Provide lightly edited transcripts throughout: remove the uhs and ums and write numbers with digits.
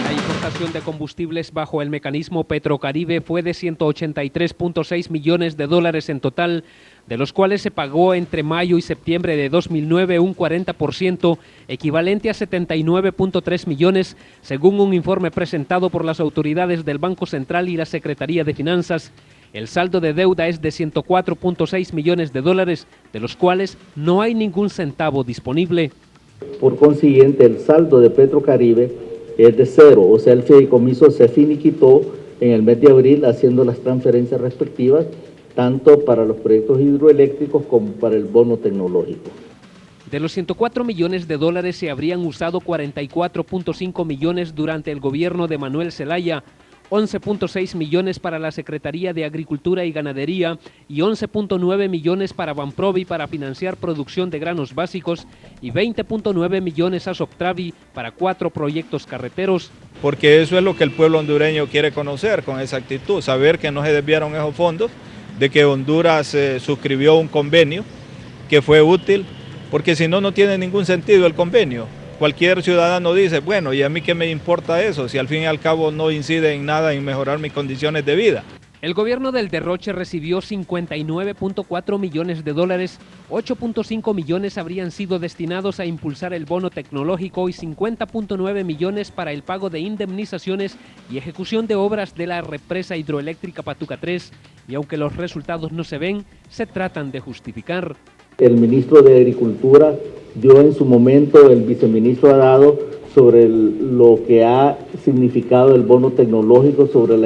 La importación de combustibles bajo el mecanismo Petrocaribe fue de 183.6 millones de dólares en total, de los cuales se pagó entre mayo y septiembre de 2009 un 40%, equivalente a 79.3 millones, según un informe presentado por las autoridades del Banco Central y la Secretaría de Finanzas. El saldo de deuda es de 104.6 millones de dólares, de los cuales no hay ningún centavo disponible. Por consiguiente, el saldo de Petrocaribe es de cero, o sea, el fideicomiso se finiquitó en el mes de abril haciendo las transferencias respectivas, tanto para los proyectos hidroeléctricos como para el bono tecnológico. De los 104 millones de dólares se habrían usado 44.5 millones durante el gobierno de Manuel Zelaya, 11.6 millones para la Secretaría de Agricultura y Ganadería y 11.9 millones para Banprovi para financiar producción de granos básicos y 20.9 millones a Soctravi para 4 proyectos carreteros. Porque eso es lo que el pueblo hondureño quiere conocer con esa actitud, saber que no se desviaron esos fondos, de que Honduras suscribió un convenio que fue útil, porque si no, no tiene ningún sentido el convenio. Cualquier ciudadano dice, bueno, ¿y a mí qué me importa eso? Si al fin y al cabo no incide en nada en mejorar mis condiciones de vida. El gobierno del derroche recibió 59.4 millones de dólares, 8.5 millones habrían sido destinados a impulsar el bono tecnológico y 50.9 millones para el pago de indemnizaciones y ejecución de obras de la represa hidroeléctrica Patuca 3, y aunque los resultados no se ven, se tratan de justificar. El ministro de Agricultura dio en su momento, el viceministro ha dado sobre lo que ha significado el bono tecnológico, sobre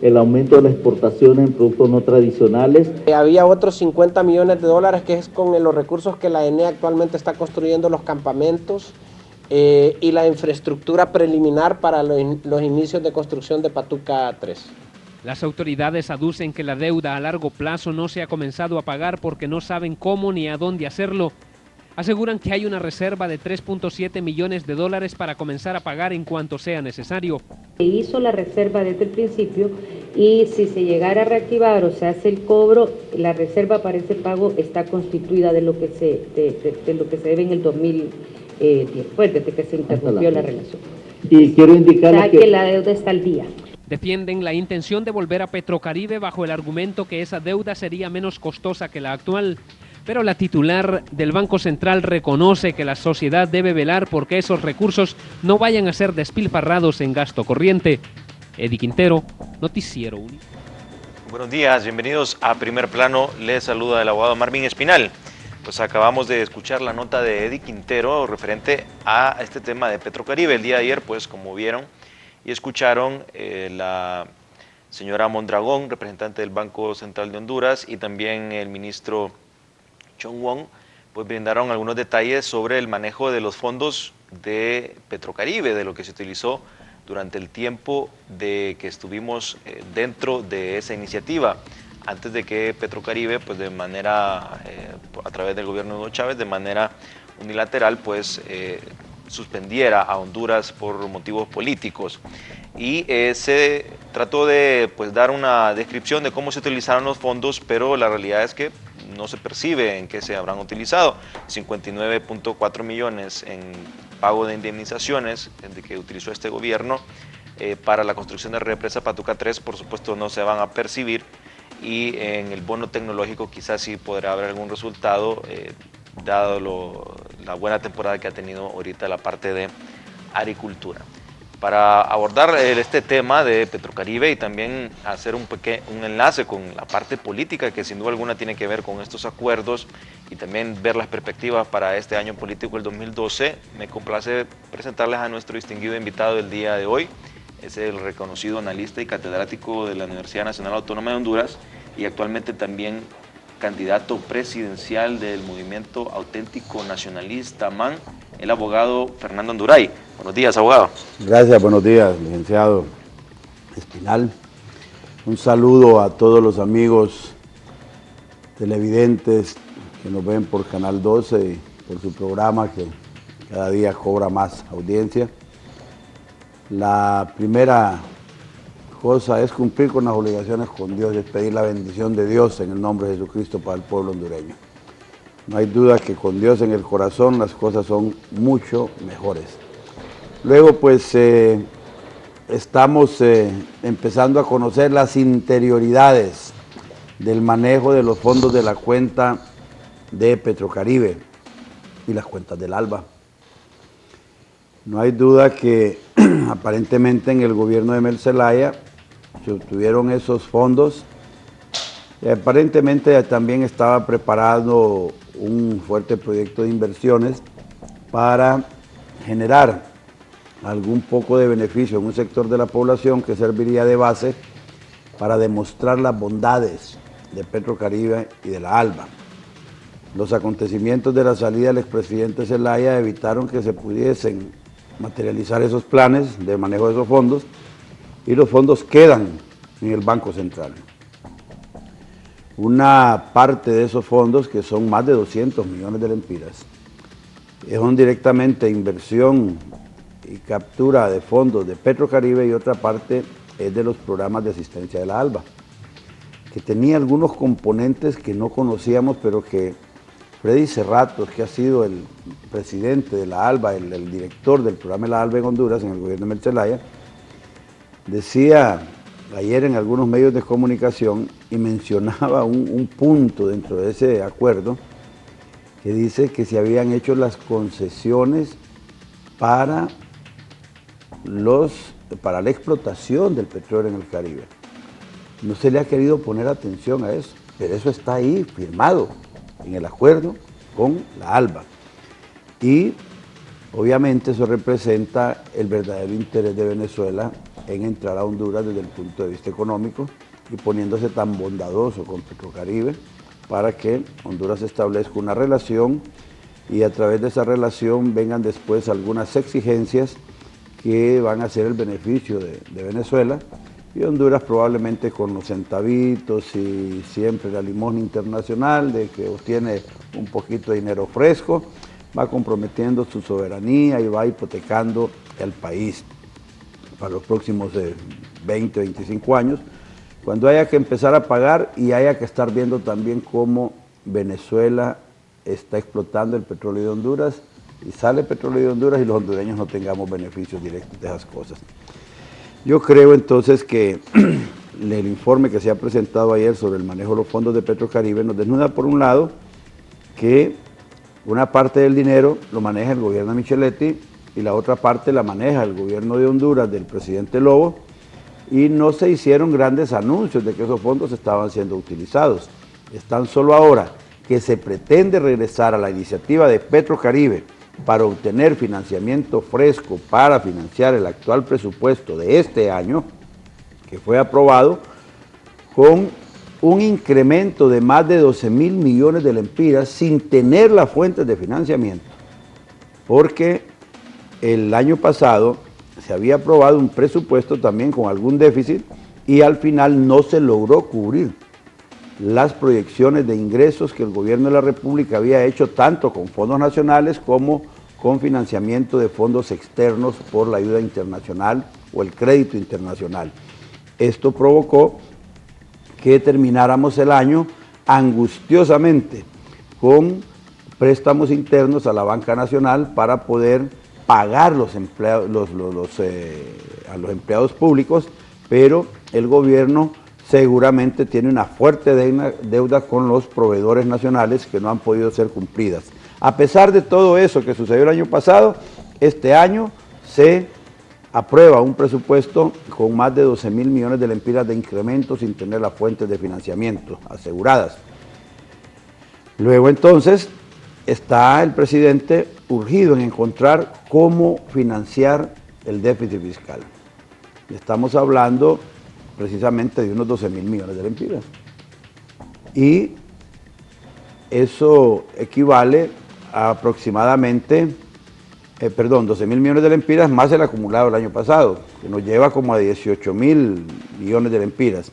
el aumento de las exportaciones en productos no tradicionales. Había otros 50 millones de dólares que es con los recursos que la ENE actualmente está construyendo los campamentos y la infraestructura preliminar para los inicios de construcción de Patuca 3. Las autoridades aducen que la deuda a largo plazo no se ha comenzado a pagar porque no saben cómo ni a dónde hacerlo. Aseguran que hay una reserva de 3.7 millones de dólares para comenzar a pagar en cuanto sea necesario. Se hizo la reserva desde el principio y si se llegara a reactivar o se hace el cobro, la reserva para ese pago está constituida de lo que se debe en el 2010, pues desde que se interrumpió la relación. Y quiero indicar que la deuda está al día. Defienden la intención de volver a Petrocaribe bajo el argumento que esa deuda sería menos costosa que la actual. Pero la titular del Banco Central reconoce que la sociedad debe velar porque esos recursos no vayan a ser despilfarrados en gasto corriente. Eddie Quintero, Noticiero Único. Buenos días, bienvenidos a Primer Plano. Les saluda el abogado Marvin Espinal. Pues acabamos de escuchar la nota de Eddie Quintero referente a este tema de Petrocaribe. El día de ayer, pues como vieron y escucharon, la señora Mondragón, representante del Banco Central de Honduras, y también el ministro Chong Won, pues brindaron algunos detalles sobre el manejo de los fondos de Petrocaribe, de lo que se utilizó durante el tiempo de que estuvimos dentro de esa iniciativa, antes de que Petrocaribe, pues de manera, a través del gobierno de Hugo Chávez, de manera unilateral, pues suspendiera a Honduras por motivos políticos. Y se trató de pues dar una descripción de cómo se utilizaron los fondos, pero la realidad es que no se percibe en qué se habrán utilizado. 59.4 millones en pago de indemnizaciones de que utilizó este gobierno para la construcción de represa Patuca 3, por supuesto no se van a percibir, y en el bono tecnológico quizás sí podrá haber algún resultado, dado la buena temporada que ha tenido ahorita la parte de agricultura. Para abordar este tema de Petrocaribe y también hacer un enlace con la parte política que sin duda alguna tiene que ver con estos acuerdos y también ver las perspectivas para este año político del 2012, me complace presentarles a nuestro distinguido invitado del día de hoy. Es el reconocido analista y catedrático de la Universidad Nacional Autónoma de Honduras y actualmente también candidato presidencial del Movimiento Auténtico Nacionalista MAN, el abogado Fernando Anduray. Buenos días, abogado. Gracias, buenos días, licenciado Espinal. Un saludo a todos los amigos televidentes que nos ven por Canal 12 y por su programa que cada día cobra más audiencia. La primera cosa es cumplir con las obligaciones con Dios, es pedir la bendición de Dios en el nombre de Jesucristo para el pueblo hondureño. No hay duda que con Dios en el corazón las cosas son mucho mejores. Luego pues estamos empezando a conocer las interioridades del manejo de los fondos de la cuenta de Petrocaribe y las cuentas del ALBA. No hay duda que aparentemente en el gobierno de Mel Zelaya se obtuvieron esos fondos y aparentemente también estaba preparado un fuerte proyecto de inversiones para generar algún poco de beneficio en un sector de la población que serviría de base para demostrar las bondades de Petrocaribe y de la ALBA. Los acontecimientos de la salida del expresidente Zelaya evitaron que se pudiesen materializar esos planes de manejo de esos fondos y los fondos quedan en el Banco Central. Una parte de esos fondos, que son más de 200 millones de lempiras, son directamente inversión y captura de fondos de Petrocaribe y otra parte es de los programas de asistencia de la ALBA, que tenía algunos componentes que no conocíamos, pero que Freddy Cerratos, que ha sido el presidente de la ALBA, el director del programa de la ALBA en Honduras, en el gobierno de Mel Zelaya, decía ayer en algunos medios de comunicación y mencionaba un punto dentro de ese acuerdo que dice que se habían hecho las concesiones para la explotación del petróleo en el Caribe. No se le ha querido poner atención a eso, pero eso está ahí firmado en el acuerdo con la ALBA. Y obviamente eso representa el verdadero interés de Venezuela en entrar a Honduras desde el punto de vista económico y poniéndose tan bondadoso con Petrocaribe para que Honduras establezca una relación y a través de esa relación vengan después algunas exigencias que van a ser el beneficio de Venezuela y Honduras probablemente con los centavitos y siempre la limosna internacional de que obtiene un poquito de dinero fresco, va comprometiendo su soberanía y va hipotecando el país para los próximos 20 o 25 años, cuando haya que empezar a pagar y haya que estar viendo también cómo Venezuela está explotando el petróleo de Honduras y sale petróleo de Honduras y los hondureños no tengamos beneficios directos de esas cosas. Yo creo entonces que el informe que se ha presentado ayer sobre el manejo de los fondos de Petrocaribe nos desnuda por un lado que una parte del dinero lo maneja el gobierno de Micheletti y la otra parte la maneja el gobierno de Honduras del presidente Lobo y no se hicieron grandes anuncios de que esos fondos estaban siendo utilizados. Están solo ahora que se pretende regresar a la iniciativa de Petrocaribe para obtener financiamiento fresco para financiar el actual presupuesto de este año, que fue aprobado, con un incremento de más de 12 mil millones de lempiras sin tener las fuentes de financiamiento, porque el año pasado se había aprobado un presupuesto también con algún déficit y al final no se logró cubrir las proyecciones de ingresos que el gobierno de la República había hecho tanto con fondos nacionales como con financiamiento de fondos externos por la ayuda internacional o el crédito internacional. Esto provocó que termináramos el año angustiosamente con préstamos internos a la banca nacional para poder pagar a los empleados públicos, pero el gobierno seguramente tiene una fuerte deuda con los proveedores nacionales que no han podido ser cumplidas. A pesar de todo eso que sucedió el año pasado, este año se aprueba un presupuesto con más de 12 mil millones de lempiras de incremento sin tener las fuentes de financiamiento aseguradas. Luego entonces está el presidente urgido en encontrar cómo financiar el déficit fiscal. Estamos hablando precisamente de unos 12 mil millones de lempiras. Y eso equivale a aproximadamente, 12 mil millones de lempiras más el acumulado del año pasado, que nos lleva como a 18 mil millones de lempiras.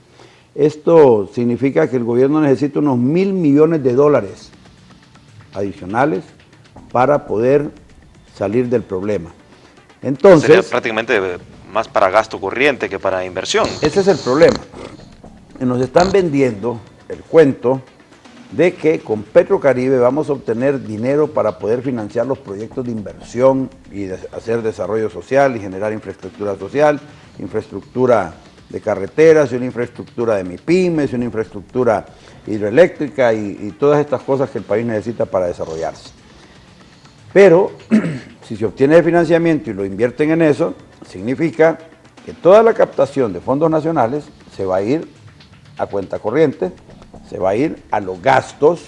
Esto significa que el gobierno necesita unos 1.000 millones de dólares adicionales para poder salir del problema. Entonces, sería prácticamente más para gasto corriente que para inversión. Ese es el problema. Nos están vendiendo el cuento de que con Petrocaribe vamos a obtener dinero para poder financiar los proyectos de inversión y hacer desarrollo social y generar infraestructura social, infraestructura de carreteras, y una infraestructura de MIPYMES, y una infraestructura hidroeléctrica y todas estas cosas que el país necesita para desarrollarse. Pero si se obtiene el financiamiento y lo invierten en eso, significa que toda la captación de fondos nacionales se va a ir a cuenta corriente, se va a ir a los gastos,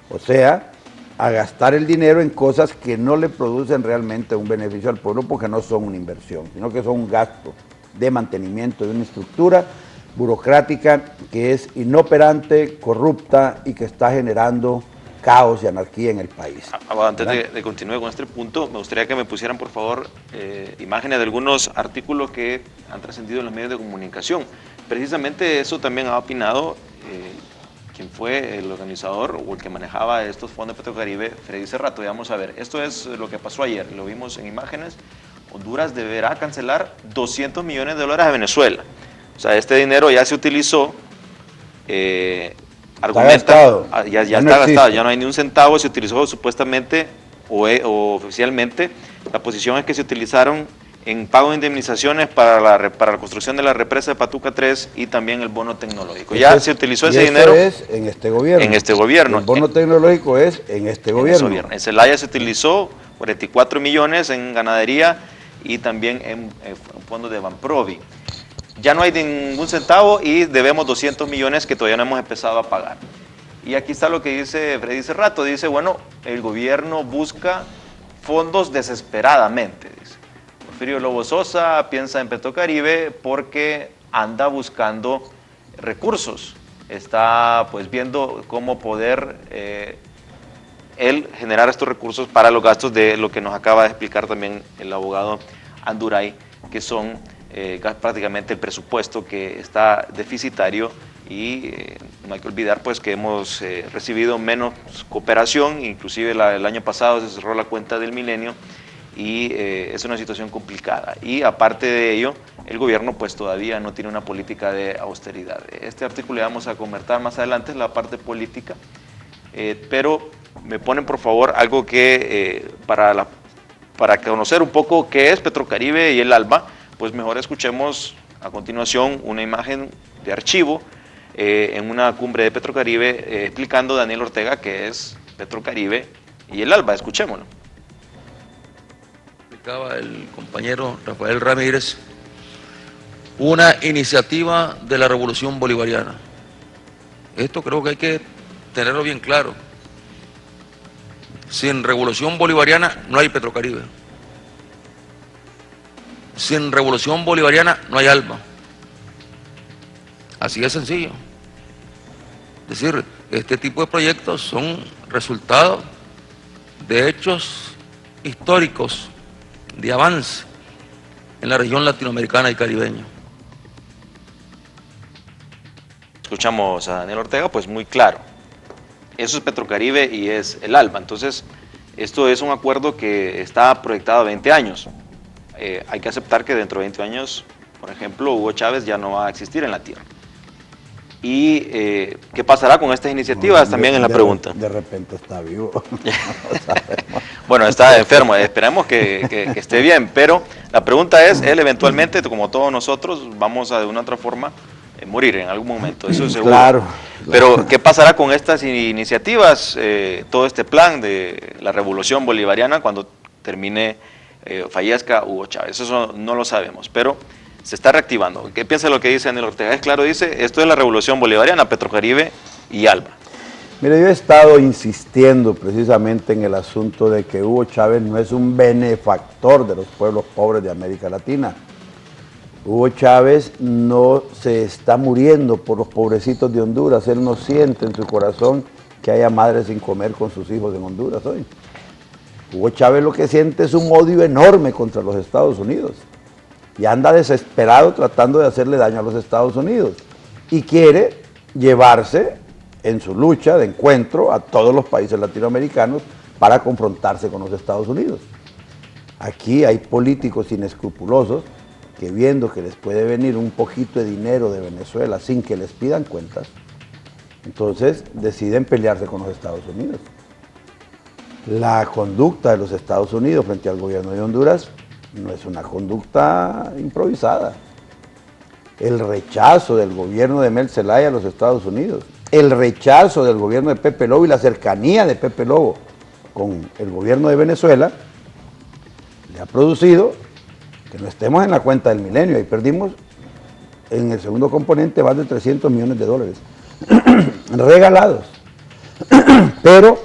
o sea, a gastar el dinero en cosas que no le producen realmente un beneficio al pueblo porque no son una inversión, sino que son un gasto de mantenimiento de una estructura burocrática que es inoperante, corrupta y que está generando caos y anarquía en el país. Antes de continuar con este punto, me gustaría que me pusieran, por favor, imágenes de algunos artículos que han trascendido en los medios de comunicación. Precisamente eso también ha opinado quien fue el organizador o el que manejaba estos fondos de Petrocaribe, Freddy Cerrato. Y vamos a ver, esto es lo que pasó ayer, lo vimos en imágenes. Honduras deberá cancelar $200 millones a Venezuela. O sea, este dinero ya se utilizó, argumenta, ya está gastado, ya no hay ni un centavo, se utilizó supuestamente o oficialmente. La posición es que se utilizaron en pago de indemnizaciones para la construcción de la represa de Patuca 3 y también el bono tecnológico. Ya se utilizó ese dinero. Es en este gobierno. En este gobierno. El bono tecnológico es en este gobierno. En Celaya se utilizó 44 millones en ganadería y también en fondos de Banprovi. Ya no hay ningún centavo y debemos 200 millones que todavía no hemos empezado a pagar. Y aquí está lo que dice Freddy Cerrato. Dice, bueno, el gobierno busca fondos desesperadamente. Dice. Porfirio Lobo Sosa piensa en Petrocaribe porque anda buscando recursos. Está pues viendo cómo poder él generar estos recursos para los gastos de lo que nos acaba de explicar también el abogado Anduray, que son prácticamente el presupuesto que está deficitario y no hay que olvidar pues que hemos recibido menos cooperación, inclusive el año pasado se cerró la cuenta del milenio y es una situación complicada y aparte de ello el gobierno pues todavía no tiene una política de austeridad. Este artículo le vamos a comentar más adelante, es la parte política, pero me ponen por favor algo que para conocer un poco qué es Petrocaribe y el ALBA, pues mejor escuchemos a continuación una imagen de archivo en una cumbre de Petrocaribe explicando Daniel Ortega qué es Petrocaribe y el ALBA. Escuchémoslo. Explicaba el compañero Rafael Ramírez, una iniciativa de la Revolución Bolivariana. Esto creo que hay que tenerlo bien claro. Sin Revolución Bolivariana no hay Petrocaribe. Sin Revolución Bolivariana no hay ALBA. Así de sencillo. Es decir, este tipo de proyectos son resultado de hechos históricos de avance en la región latinoamericana y caribeña. Escuchamos a Daniel Ortega, pues muy claro. Eso es Petrocaribe y es el ALBA. Entonces, esto es un acuerdo que está proyectado a 20 años. Hay que aceptar que dentro de 20 años, por ejemplo, Hugo Chávez ya no va a existir en la tierra. ¿Y qué pasará con estas iniciativas? También es la pregunta. De repente está vivo. Bueno, está enfermo, esperemos que esté bien, pero la pregunta es, él eventualmente, como todos nosotros, vamos a de una u otra forma morir en algún momento, eso es seguro. Claro. Pero, ¿qué pasará con estas iniciativas, todo este plan de la Revolución Bolivariana cuando termine, fallezca Hugo Chávez? Eso no lo sabemos, pero se está reactivando. ¿Qué piensa lo que dice Daniel Ortega? Es claro, dice, esto es la Revolución Bolivariana, Petrocaribe y ALBA. Mire, yo he estado insistiendo precisamente en el asunto de que Hugo Chávez no es un benefactor de los pueblos pobres de América Latina. Hugo Chávez no se está muriendo por los pobrecitos de Honduras, él no siente en su corazón que haya madres sin comer con sus hijos en Honduras hoy. Hugo Chávez lo que siente es un odio enorme contra los Estados Unidos y anda desesperado tratando de hacerle daño a los Estados Unidos y quiere llevarse en su lucha de encuentro a todos los países latinoamericanos para confrontarse con los Estados Unidos. Aquí hay políticos inescrupulosos que viendo que les puede venir un poquito de dinero de Venezuela sin que les pidan cuentas, Entonces deciden pelearse con los Estados Unidos. La conducta de los Estados Unidos frente al gobierno de Honduras no es una conducta improvisada. El rechazo del gobierno de Mel Zelaya a los Estados Unidos, el rechazo del gobierno de Pepe Lobo y la cercanía de Pepe Lobo con el gobierno de Venezuela le ha producido que no estemos en la cuenta del milenio. Y perdimos en el segundo componente más de 300 millones de dólares regalados, pero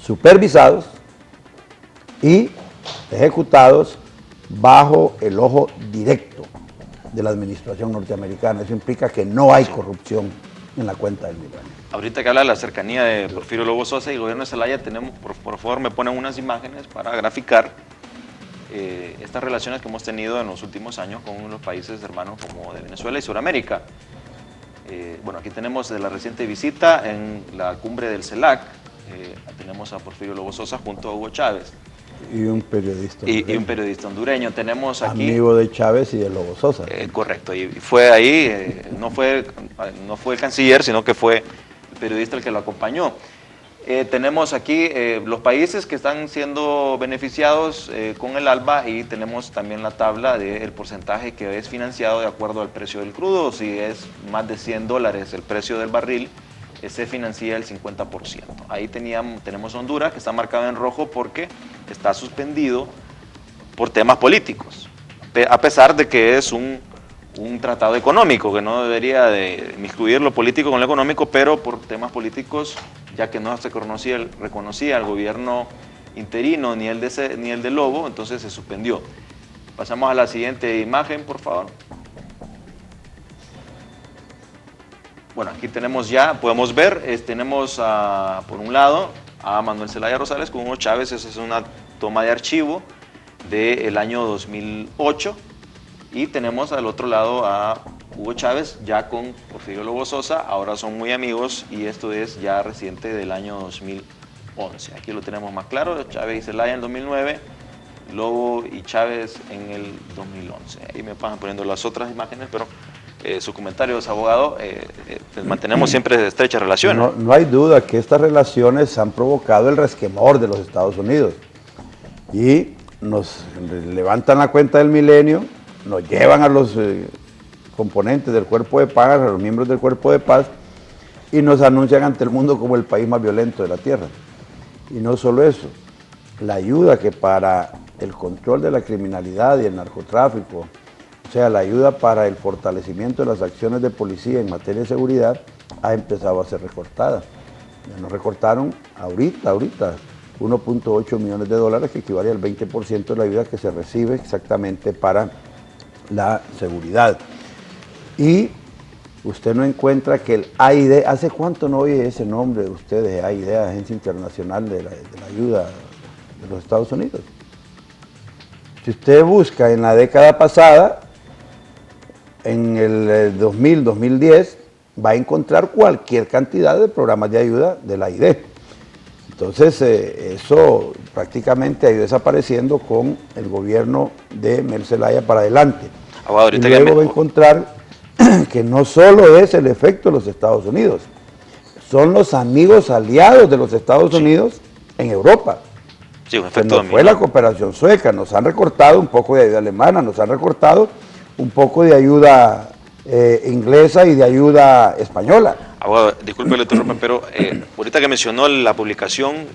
supervisados y ejecutados bajo el ojo directo de la administración norteamericana. Eso implica que no hay corrupción en la cuenta del milenio. Ahorita que habla de la cercanía de Porfirio Lobo Sosa y el gobierno de Zelaya, tenemos, por favor me ponen unas imágenes para graficar estas relaciones que hemos tenido en los últimos años con los países hermanos como de Venezuela y Sudamérica. Bueno, aquí tenemos de la reciente visita en la cumbre del CELAC, tenemos a Porfirio Lobo Sosa junto a Hugo Chávez. Y un periodista y un periodista hondureño. Tenemos aquí... Amigo de Chávez y de Lobo Sosa. Correcto, y fue ahí, no fue el canciller, sino que fue el periodista el que lo acompañó. Tenemos aquí los países que están siendo beneficiados con el ALBA y tenemos también la tabla del porcentaje que es financiado de acuerdo al precio del crudo. Si es más de $100 el precio del barril, se financia el 50%. Ahí tenemos Honduras, que está marcado en rojo porque está suspendido por temas políticos, a pesar de que es un tratado económico, que no debería de inmiscuir lo político con lo económico, pero por temas políticos, ya que no se reconocía al gobierno interino ni el de Lobo, entonces se suspendió. Pasamos a la siguiente imagen, por favor. Bueno, aquí tenemos ya, podemos ver, tenemos por un lado a Manuel Zelaya Rosales con Hugo Chávez. Esa es una toma de archivo del año 2008. Y tenemos al otro lado a Hugo Chávez ya con Porfirio Lobo Sosa. Ahora son muy amigos y esto es ya reciente del año 2011. Aquí lo tenemos más claro, Chávez y Zelaya en 2009, Lobo y Chávez en el 2011. Ahí me pasan poniendo las otras imágenes, pero... sus comentarios, abogado, mantenemos siempre estrechas relaciones. No hay duda que estas relaciones han provocado el resquemor de los Estados Unidos y nos levantan la cuenta del milenio, nos llevan a los componentes del Cuerpo de Paz, a los miembros del Cuerpo de Paz y nos anuncian ante el mundo como el país más violento de la tierra. Y no solo eso, la ayuda que para el control de la criminalidad y el narcotráfico, o sea, la ayuda para el fortalecimiento de las acciones de policía en materia de seguridad ha empezado a ser recortada. Ya nos recortaron ahorita 1.8 millones de dólares, que equivale al 20% de la ayuda que se recibe exactamente para la seguridad. Y usted no encuentra que el AID, ¿hace cuánto no oye ese nombre de ustedes, AID, Agencia Internacional de la Ayuda de los Estados Unidos? Si usted busca en la década pasada, en el 2000-2010, va a encontrar cualquier cantidad de programas de ayuda de la AID. Entonces, eso prácticamente ha ido desapareciendo con el gobierno de Mel Zelaya para adelante. Y luego va a encontrar que no solo es el efecto de los Estados Unidos, son los amigos aliados de los Estados Unidos en Europa. Sí, un efecto dominó. Fue la cooperación sueca, nos han recortado un poco de ayuda alemana, nos han recortado un poco de ayuda inglesa y de ayuda española. Disculpe, le interrumpa, pero ahorita que mencionó la publicación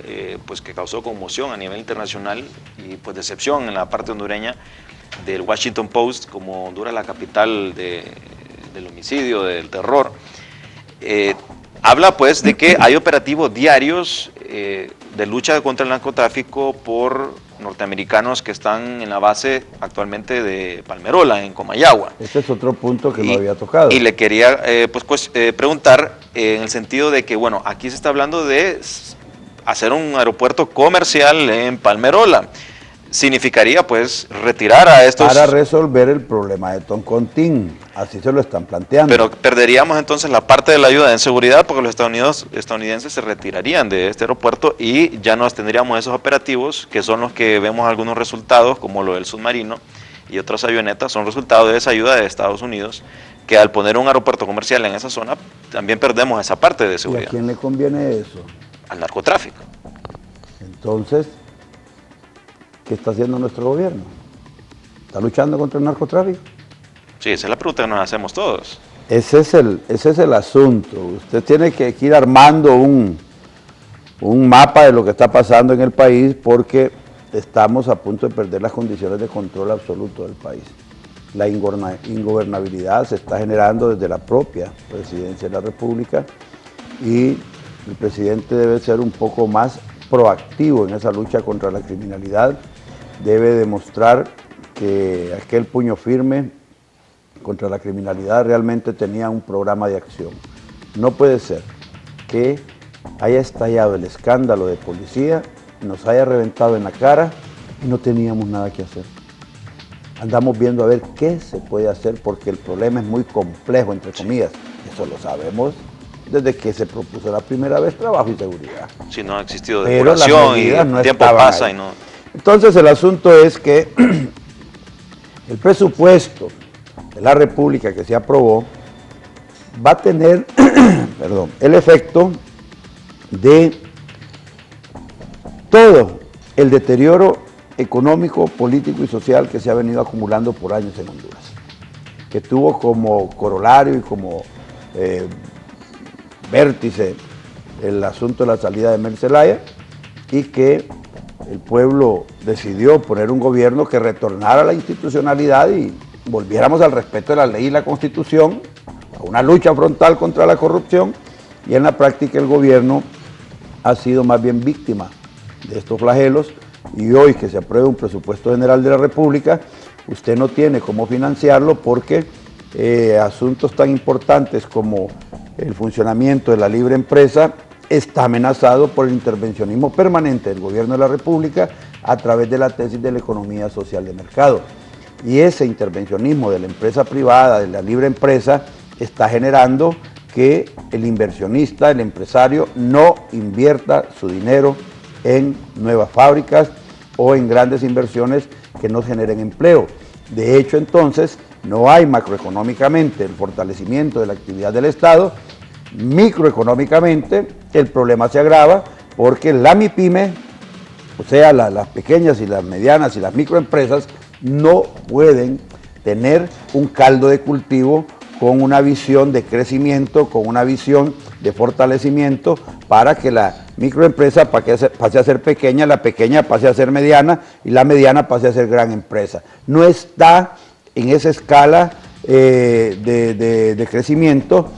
pues que causó conmoción a nivel internacional y pues decepción en la parte hondureña del Washington Post como Honduras la capital del homicidio, del terror, habla pues de que hay operativos diarios de lucha contra el narcotráfico por norteamericanos que están en la base actualmente de Palmerola, en Comayagua. Este es otro punto que no había tocado. Y le quería preguntar en el sentido de que, bueno, aquí se está hablando de hacer un aeropuerto comercial en Palmerola. Significaría, pues, retirar a estos... Para resolver el problema de Toncontín, así se lo están planteando. Pero perderíamos entonces la parte de la ayuda en seguridad porque los estadounidenses se retirarían de este aeropuerto y ya no tendríamos esos operativos que son los que vemos algunos resultados, como lo del submarino y otras avionetas, son resultados de esa ayuda de Estados Unidos, que al poner un aeropuerto comercial en esa zona, también perdemos esa parte de ¿Y a seguridad. quién le conviene eso? Al narcotráfico. Entonces, ¿qué está haciendo nuestro gobierno? ¿Está luchando contra el narcotráfico? Sí, esa es la pregunta que nos hacemos todos. Ese es el asunto. Usted tiene que ir armando un mapa de lo que está pasando en el país, porque estamos a punto de perder las condiciones de control absoluto del país. La ingobernabilidad se está generando desde la propia presidencia de la República, y el presidente debe ser un poco más proactivo en esa lucha contra la criminalidad. Debe demostrar que aquel puño firme contra la criminalidad realmente tenía un programa de acción. No puede ser que haya estallado el escándalo de policía, nos haya reventado en la cara y no teníamos nada que hacer. Andamos viendo a ver qué se puede hacer, porque el problema es muy complejo, entre comillas. Eso lo sabemos desde que se propuso la primera vez trabajo y seguridad. Si no ha existido Pero las depuración y medidas no el tiempo estaban pasa ahí. y no... Entonces el asunto es que el presupuesto de la República que se aprobó va a tener el efecto de todo el deterioro económico, político y social que se ha venido acumulando por años en Honduras, que tuvo como corolario y como vértice el asunto de la salida de Mel Zelaya, y que el pueblo decidió poner un gobierno que retornara a la institucionalidad y volviéramos al respeto de la ley y la Constitución, a una lucha frontal contra la corrupción, y en la práctica el gobierno ha sido más bien víctima de estos flagelos. Y hoy que se aprueba un presupuesto general de la República, usted no tiene cómo financiarlo, porque asuntos tan importantes como el funcionamiento de la libre empresa está amenazado por el intervencionismo permanente del gobierno de la República a través de la tesis de la economía social de mercado. Y ese intervencionismo de la empresa privada, de la libre empresa, está generando que el inversionista, el empresario, no invierta su dinero en nuevas fábricas o en grandes inversiones que no generen empleo. De hecho, entonces, no hay macroeconómicamente el fortalecimiento de la actividad del Estado. Microeconómicamente, el problema se agrava porque la MIPYME, o sea, las pequeñas y las medianas y las microempresas, no pueden tener un caldo de cultivo con una visión de crecimiento, con una visión de fortalecimiento, para que la microempresa pase a ser pequeña, la pequeña pase a ser mediana y la mediana pase a ser gran empresa. No está en esa escala de crecimiento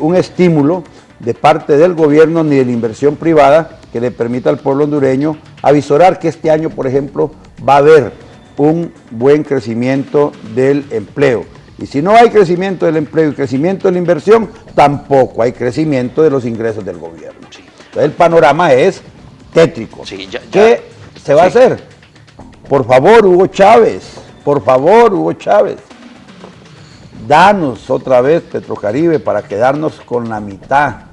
un estímulo de parte del gobierno ni de la inversión privada que le permita al pueblo hondureño avisorar que este año, por ejemplo, va a haber un buen crecimiento del empleo. Y si no hay crecimiento del empleo y crecimiento de la inversión, tampoco hay crecimiento de los ingresos del gobierno. Sí. Entonces el panorama es tétrico. Sí, ¿Qué se va a hacer? Por favor, Hugo Chávez, danos otra vez Petrocaribe para quedarnos con la mitad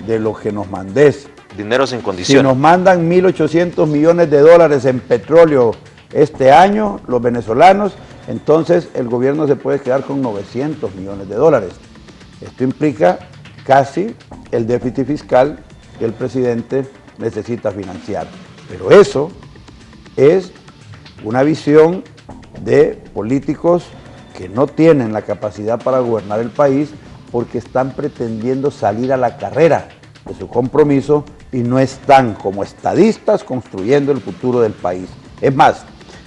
de lo que nos mandes. Dinero sin Si condiciones. nos mandan 1.800 millones de dólares en petróleo este año, los venezolanos, entonces el gobierno se puede quedar con 900 millones de dólares. Esto implica casi el déficit fiscal que el presidente necesita financiar. Pero eso es una visión de políticos que no tienen la capacidad para gobernar el país, porque están pretendiendo salir a la carrera de su compromiso y no están como estadistas construyendo el futuro del país. Es más,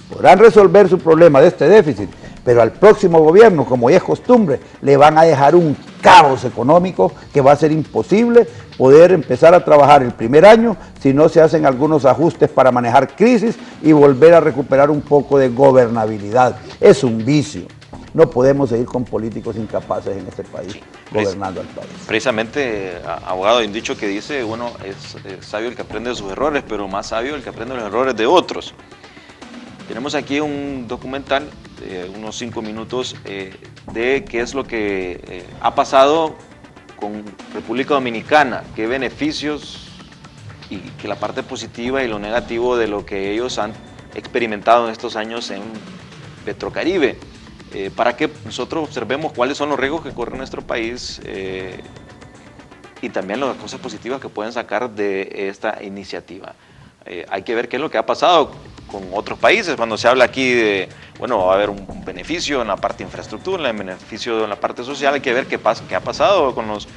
podrán resolver su problema de este déficit, pero al próximo gobierno, como ya es costumbre, le van a dejar un caos económico que va a ser imposible poder empezar a trabajar el primer año si no se hacen algunos ajustes para manejar crisis y volver a recuperar un poco de gobernabilidad. Es un vicio. No podemos seguir con políticos incapaces en este país, sí, gobernando al país. Precisamente, abogado, hay un dicho que dice, bueno, es sabio el que aprende de sus errores, pero más sabio el que aprende de los errores de otros. Tenemos aquí un documental de unos 5 minutos de qué es lo que ha pasado con República Dominicana, qué beneficios y que la parte positiva y lo negativo de lo que ellos han experimentado en estos años en Petrocaribe. para que nosotros observemos cuáles son los riesgos que corre nuestro país y también las cosas positivas que pueden sacar de esta iniciativa. Hay que ver qué es lo que ha pasado con otros países. Cuando se habla aquí de, bueno, va a haber un beneficio en la parte de infraestructura, un beneficio en la parte social, hay que ver qué ha pasado con los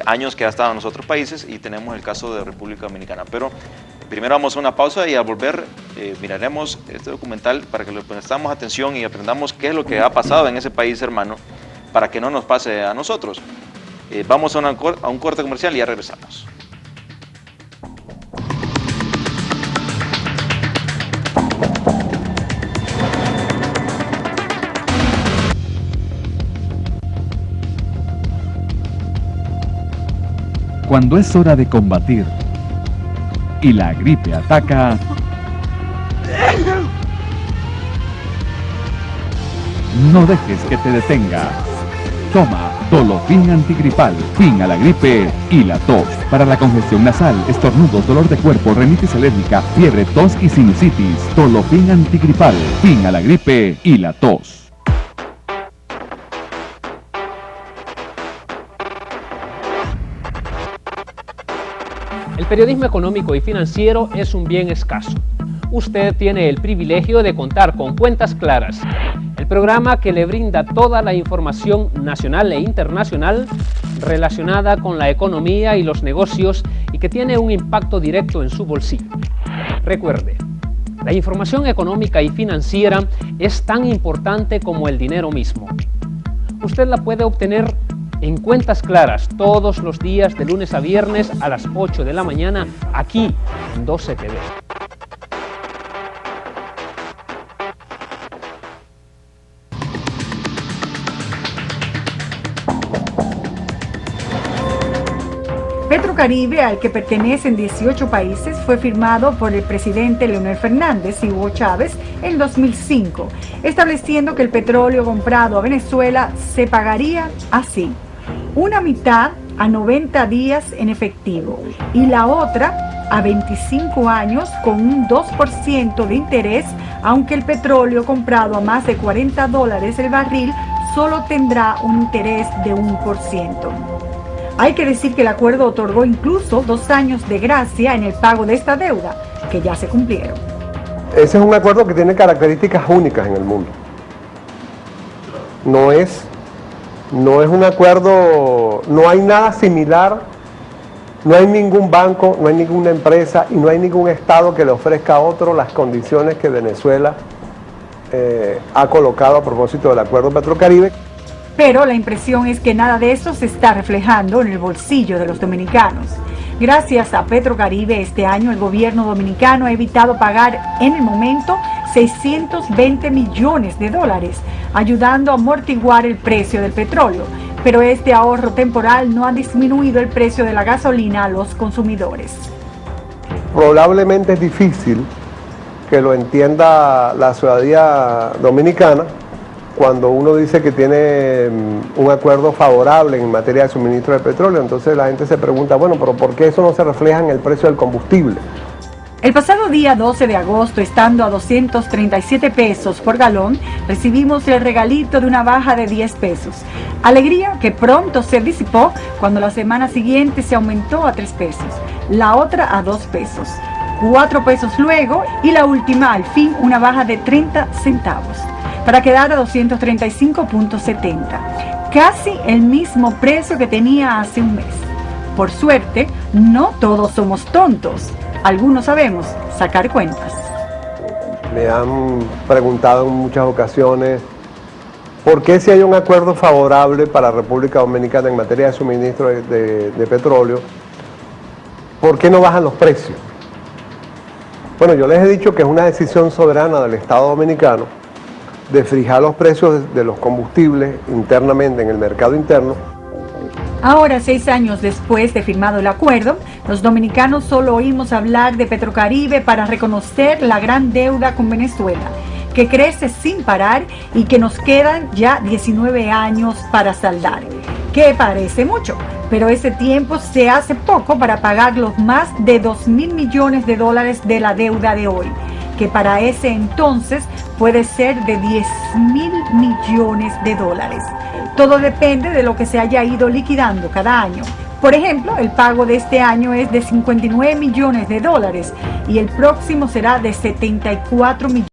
años que ha estado en los otros países, y tenemos el caso de República Dominicana. Pero primero vamos a una pausa y al volver miraremos este documental para que le prestamos atención y aprendamos qué es lo que ha pasado en ese país hermano para que no nos pase a nosotros. Vamos a un corte comercial y ya regresamos. Cuando es hora de combatir y la gripe ataca, no dejes que te detenga. Toma Dolofin antigripal, fin a la gripe y la tos. Para la congestión nasal, estornudos, dolor de cuerpo, rinitis alérgica, fiebre, tos y sinusitis. Dolofin antigripal, fin a la gripe y la tos. El periodismo económico y financiero es un bien escaso. Usted tiene el privilegio de contar con Cuentas Claras, el programa que le brinda toda la información nacional e internacional relacionada con la economía y los negocios y que tiene un impacto directo en su bolsillo. Recuerde, la información económica y financiera es tan importante como el dinero mismo. Usted la puede obtener en Cuentas Claras todos los días de lunes a viernes a las 8 de la mañana aquí en 12 TV. Petrocaribe, al que pertenecen 18 países, fue firmado por el presidente Leonel Fernández y Hugo Chávez en 2005, estableciendo que el petróleo comprado a Venezuela se pagaría así: una mitad a 90 días en efectivo y la otra a 25 años con un 2% de interés, aunque el petróleo comprado a más de $40 el barril solo tendrá un interés de 1%. Hay que decir que el acuerdo otorgó incluso 2 años de gracia en el pago de esta deuda, que ya se cumplieron. Ese es un acuerdo que tiene características únicas en el mundo. No es un acuerdo, no hay nada similar, no hay ningún banco, no hay ninguna empresa y no hay ningún estado que le ofrezca a otro las condiciones que Venezuela ha colocado a propósito del acuerdo Petrocaribe. Pero la impresión es que nada de eso se está reflejando en el bolsillo de los dominicanos. Gracias a Petrocaribe, este año el gobierno dominicano ha evitado pagar en el momento $620 millones, ayudando a amortiguar el precio del petróleo. Pero este ahorro temporal no ha disminuido el precio de la gasolina a los consumidores. Probablemente es difícil que lo entienda la ciudadanía dominicana cuando uno dice que tiene un acuerdo favorable en materia de suministro de petróleo. Entonces la gente se pregunta, bueno, pero ¿por qué eso no se refleja en el precio del combustible? El pasado día 12 de agosto, estando a 237 pesos por galón, recibimos el regalito de una baja de 10 pesos. Alegría que pronto se disipó cuando la semana siguiente se aumentó a 3 pesos, la otra a 2 pesos, 4 pesos luego y la última al fin una baja de 30 centavos, para quedar a 235.70, casi el mismo precio que tenía hace un mes. Por suerte, no todos somos tontos. Algunos sabemos sacar cuentas. Me han preguntado en muchas ocasiones por qué si hay un acuerdo favorable para República Dominicana en materia de suministro de petróleo, ¿por qué no bajan los precios? Bueno, yo les he dicho que es una decisión soberana del Estado Dominicano de fijar los precios de los combustibles internamente en el mercado interno. Ahora, 6 años después de firmado el acuerdo, los dominicanos solo oímos hablar de Petrocaribe para reconocer la gran deuda con Venezuela, que crece sin parar y que nos quedan ya 19 años para saldar, que parece mucho, pero ese tiempo se hace poco para pagar los más de $2.000 millones de la deuda de hoy, que para ese entonces puede ser de 10.000 millones de dólares. Todo depende de lo que se haya ido liquidando cada año. Por ejemplo, el pago de este año es de 59 millones de dólares y el próximo será de 74 millones.